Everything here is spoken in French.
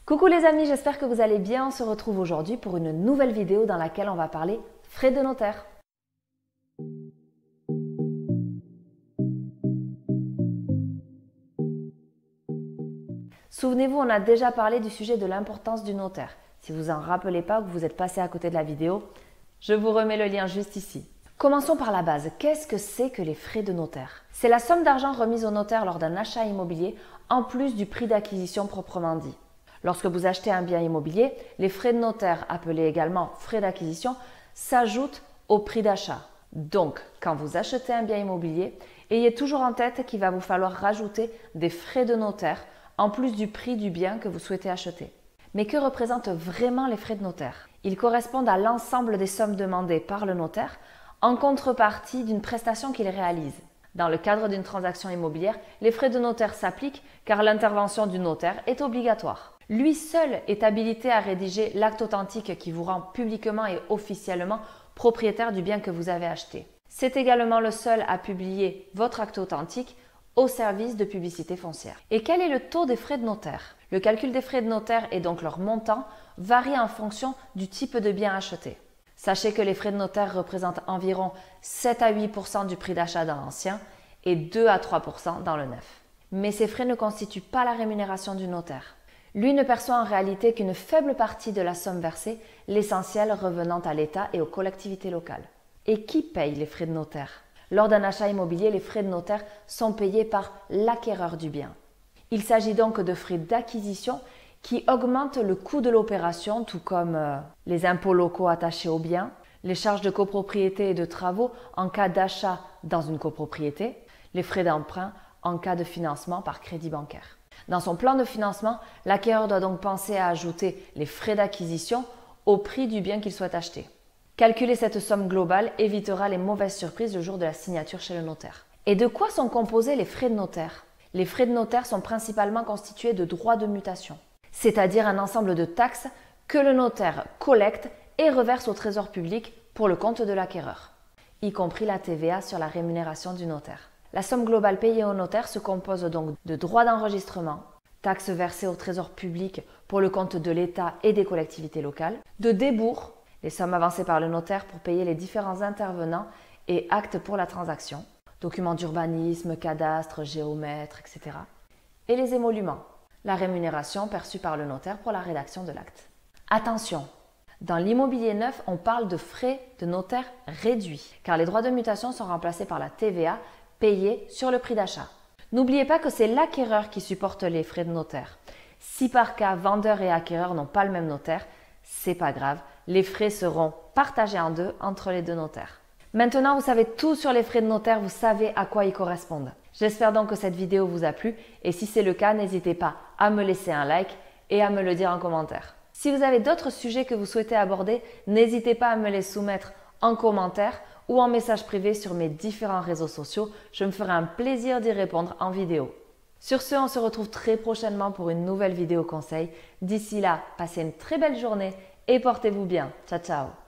Coucou les amis, j'espère que vous allez bien. On se retrouve aujourd'hui pour une nouvelle vidéo dans laquelle on va parler frais de notaire. Souvenez-vous, on a déjà parlé du sujet de l'importance du notaire. Si vous en rappelez pas ou que vous êtes passé à côté de la vidéo, je vous remets le lien juste ici. Commençons par la base. Qu'est-ce que c'est que les frais de notaire? C'est la somme d'argent remise au notaire lors d'un achat immobilier en plus du prix d'acquisition proprement dit. Lorsque vous achetez un bien immobilier, les frais de notaire, appelés également frais d'acquisition, s'ajoutent au prix d'achat. Donc, quand vous achetez un bien immobilier, ayez toujours en tête qu'il va vous falloir rajouter des frais de notaire en plus du prix du bien que vous souhaitez acheter. Mais que représentent vraiment les frais de notaire? Ils correspondent à l'ensemble des sommes demandées par le notaire en contrepartie d'une prestation qu'il réalise. Dans le cadre d'une transaction immobilière, les frais de notaire s'appliquent car l'intervention du notaire est obligatoire. Lui seul est habilité à rédiger l'acte authentique qui vous rend publiquement et officiellement propriétaire du bien que vous avez acheté. C'est également le seul à publier votre acte authentique au service de publicité foncière. Et quel est le taux des frais de notaire? Le calcul des frais de notaire et donc leur montant varie en fonction du type de bien acheté. Sachez que les frais de notaire représentent environ 7 à 8% du prix d'achat dans l'ancien et 2 à 3% dans le neuf. Mais ces frais ne constituent pas la rémunération du notaire. Lui ne perçoit en réalité qu'une faible partie de la somme versée, l'essentiel revenant à l'État et aux collectivités locales. Et qui paye les frais de notaire? Lors d'un achat immobilier, les frais de notaire sont payés par l'acquéreur du bien. Il s'agit donc de frais d'acquisition qui augmentent le coût de l'opération, tout comme les impôts locaux attachés au bien, les charges de copropriété et de travaux en cas d'achat dans une copropriété, les frais d'emprunt en cas de financement par crédit bancaire. Dans son plan de financement, l'acquéreur doit donc penser à ajouter les frais d'acquisition au prix du bien qu'il souhaite acheter. Calculer cette somme globale évitera les mauvaises surprises le jour de la signature chez le notaire. Et de quoi sont composés les frais de notaire? Les frais de notaire sont principalement constitués de droits de mutation, c'est-à-dire un ensemble de taxes que le notaire collecte et reverse au trésor public pour le compte de l'acquéreur, y compris la TVA sur la rémunération du notaire. La somme globale payée au notaire se compose donc de droits d'enregistrement, taxes versées au trésor public pour le compte de l'État et des collectivités locales, de débours, les sommes avancées par le notaire pour payer les différents intervenants et actes pour la transaction, documents d'urbanisme, cadastre, géomètre, etc. Et les émoluments, la rémunération perçue par le notaire pour la rédaction de l'acte. Attention! Dans l'immobilier neuf, on parle de frais de notaire réduits, car les droits de mutation sont remplacés par la TVA payée sur le prix d'achat. N'oubliez pas que c'est l'acquéreur qui supporte les frais de notaire. Si par cas, vendeur et acquéreur n'ont pas le même notaire, c'est pas grave, les frais seront partagés en deux entre les deux notaires. Maintenant, vous savez tout sur les frais de notaire, vous savez à quoi ils correspondent. J'espère donc que cette vidéo vous a plu et si c'est le cas, n'hésitez pas à me laisser un like et à me le dire en commentaire. Si vous avez d'autres sujets que vous souhaitez aborder, n'hésitez pas à me les soumettre en commentaire ou en message privé sur mes différents réseaux sociaux. Je me ferai un plaisir d'y répondre en vidéo. Sur ce, on se retrouve très prochainement pour une nouvelle vidéo conseil. D'ici là, passez une très belle journée et portez-vous bien. Ciao, ciao!